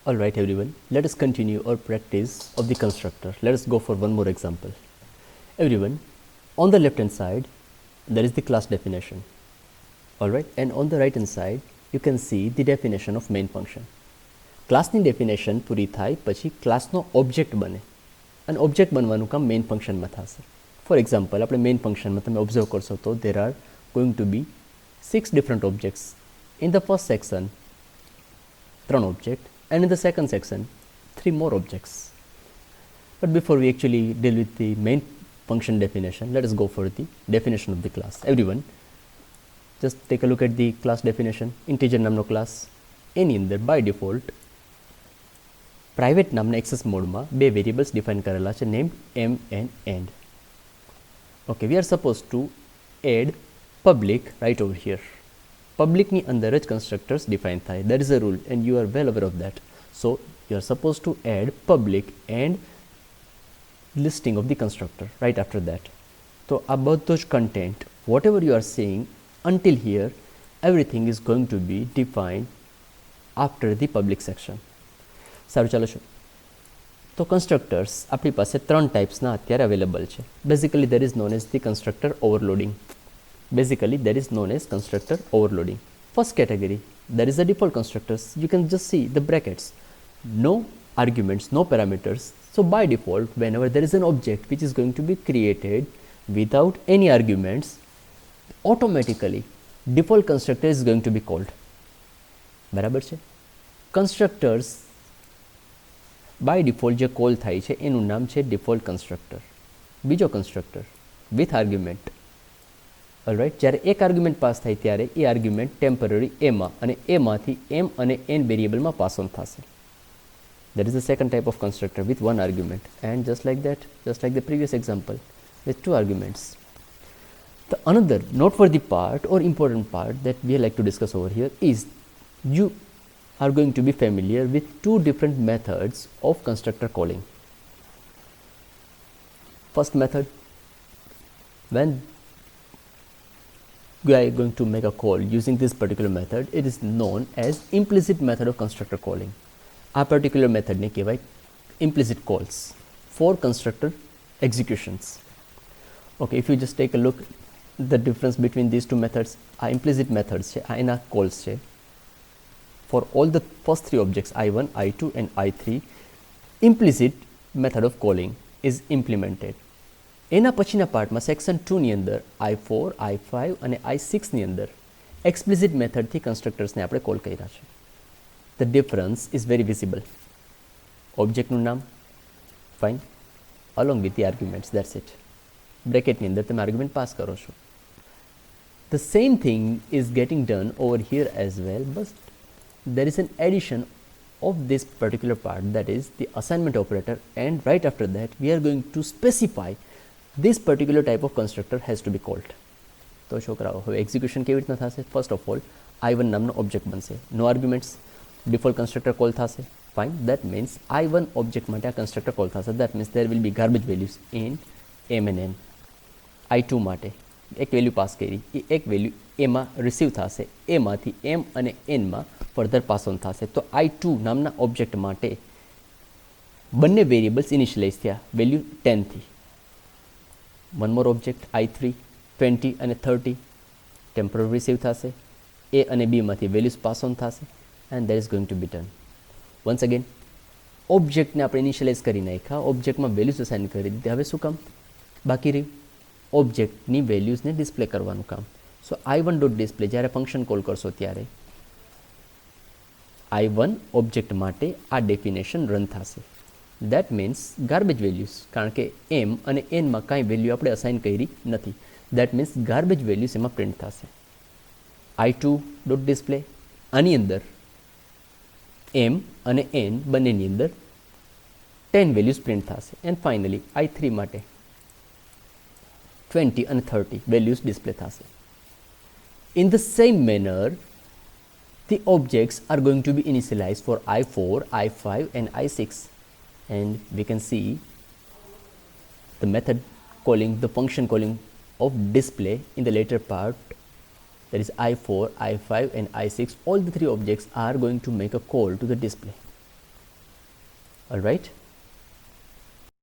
Alright everyone, let us continue our practice of the constructor. Let us go for one more example. Everyone, on the left hand side, there is the class definition. Alright, and on the right hand side, you can see the definition of main function. ક્લાસની definition પૂરી થાય પછી ક્લાસનો object બને અને object બનવાનું કામ main ફંક્શનમાં થશે. For example, આપણે મેઇન ફંક્શનમાં તમે ઓબ્ઝર્વ કરશો તો there are going to be 6 different objects. In the first section 3 object and in the second section 3 more objects. But before we actually deal with the main function definition, let us go for the definition of the class. Everyone, just take a look at the class definition. Integer નામનો class, એની અંદર by default private નામના access mode માં બે variables define કરેલા છે, named m and end. Okay, we are supposed to add public right over here. પબ્લિકની અંદર જ constructors define થાય. There is a rule and you are well aware of that. So you are suppose to add public and listing of the constructor right after that. તો આ બધો જ content whatever you are seeing until here everything is going to be defined after the public section. સારું, ચાલો શું. તો constructors આપણી પાસે 3 ટાઈપ્સના અત્યારે અવેલેબલ છે. Basically there is known as the constructor overloading. Basically, that is known as constructor overloading. First category, there is a default constructors. You can just see the brackets. No arguments, no parameters. So by default, whenever there is an object which is going to be created without any arguments, automatically default constructor is going to be called. બરાબર છે? Constructors by default જે call થાય છે એનું નામ છે default constructor. બીજો constructor with argument. All right, જ્યારે એક આર્ગ્યુમેન્ટ પાસ થાય ત્યારે એ આર્ગ્યુમેન્ટ ટેમ્પરરી એમાં અને એમાંથી એમ અને એન વેરિયેબલમાં પાસ ઓન થશે. That is the second type of constructor with one argument and just like the previous example with 2 arguments. The another noteworthy part or important part that we like to discuss over here is you are going to be familiar with 2 different methods of constructor calling. First method, when we are going to make a call using this particular method, it is known as implicit method of constructor calling. આ particular method ને કહેવાય implicit calls for constructor executions. Okay, if you just take a look the difference between these two methods, આ implicit methods છે, આ એના calls છે. For all the first 3 objects I1, I2 and I3, implicit method of calling is implemented. એના પછીના પાર્ટમાં section 2ની અંદર I4, I5 અને I6ની અંદર એક્સપ્લિસિટ મેથડથી કન્સ્ટ્રક્ટર્સને આપણે કોલ કર્યા છે. The difference is very visible. ઓબ્જેક્ટનું નામ fine along with the arguments, that's it. બ્રેકેટની અંદર તમે આર્ગ્યુમેન્ટ પાસ કરો છો. The same thing is getting done over here as well, but there is an addition of this particular part, that is the assignment operator, and right after that we are going to specify this particular type of constructor has to be called. તો છોકરાઓ હવે execution કેવી રીતના થશે? First of all I1 નામનો object બનશે, no arguments, default constructor call થશે. Fine, that means I1 object માટે આ કન્સ્ટ્રક્ટર કોલ થશે. That means there will be garbage values in M and N. I2 માટે એક વેલ્યુ પાસ કરી, એ એક વેલ્યુ એમાં રિસીવ થશે, એમાંથી એમ અને એનમાં ફર્ધર પાસ ઓન થશે. તો I2 નામના ઓબ્જેક્ટ માટે બંને વેરિયેબલ્સ ઇનિશિયલાઇઝ થયા વેલ્યુ 10થી. વન મોર ઓબ્જેક્ટ I3 20 અને 30 ટેમ્પરરી રિસીવ થશે, એ અને બીમાંથી વેલ્યુઝ પાસ ઓન થશે and that is going to be done. Once again ઓબ્જેક્ટને આપણે ઇનિશિયલાઇઝ કરી નાખ્યા, ઓબ્જેક્ટમાં વેલ્યુઝ અસાઇન કરી દીધી. હવે શું કામ બાકી રહ્યું? ઓબ્જેક્ટની વેલ્યુઝને ડિસ્પ્લે કરવાનું કામ. સો I1 ડોટ ડિસ્પ્લે જ્યારે ફંક્શન કોલ કરશો ત્યારે I1 ઓબ્જેક્ટ માટે આ ડેફિનેશન રન થશે. દેટ મીન્સ ગાર્બેજ વેલ્યુઝ, કારણ કે એમ અને એનમાં કાંઈ વેલ્યુ આપણે અસાઇન કરી નથી. દેટ મીન્સ ગાર્બેજ વેલ્યુઝ એમાં પ્રિન્ટ થશે. I2 ડોટ ડિસ્પ્લે, આની અંદર એમ અને એન બંનેની અંદર 10 વેલ્યુઝ પ્રિન્ટ થશે. એન્ડ ફાઇનલી I3 માટે 20 અને 30 વેલ્યુઝ ડિસ્પ્લે થશે. In the same manner, the objects are going to be initialized for I4, I5 and I6. And we can see the method calling, the function calling of display in the later part, that is I4, I5 and I6. All the 3 objects are going to make a call to the display. all right.